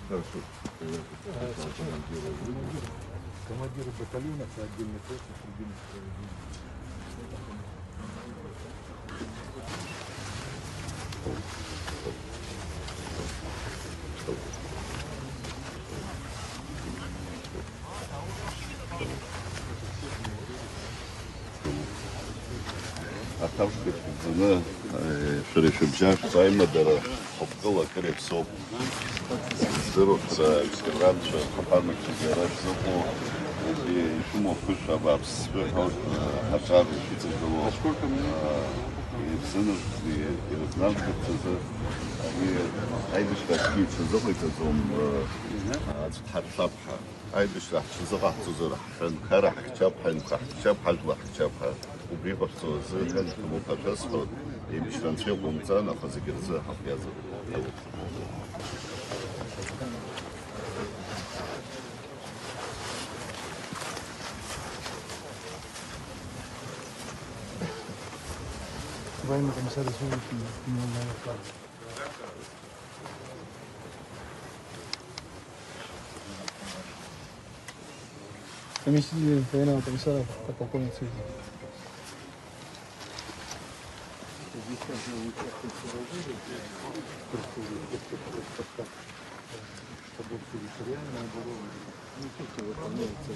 Хорошо. Командиры батальонов и отдельный корпус, отдельный сопровождение. Атавши кызыны шерешимчаш саймадара хопкала керепсоп. Зырокса раньше хапанок чизераш зопо. И шумов кыша бабс. Хачар шицезало. И сынов и знал кызы. И айдыш какие чизовы кызом харшапха. айдыш чизова чизора. Хэн харах чапхан чапхал вах чапха. وبيبرتو زين كموقفات يمشي فيه قمتان أخذ جرزة حفيظة Vai começar a subir aqui, não vai ficar. Комиссия, военного комиссара по полковнику Цвета. Чтобы территориальная оборона не только выполняется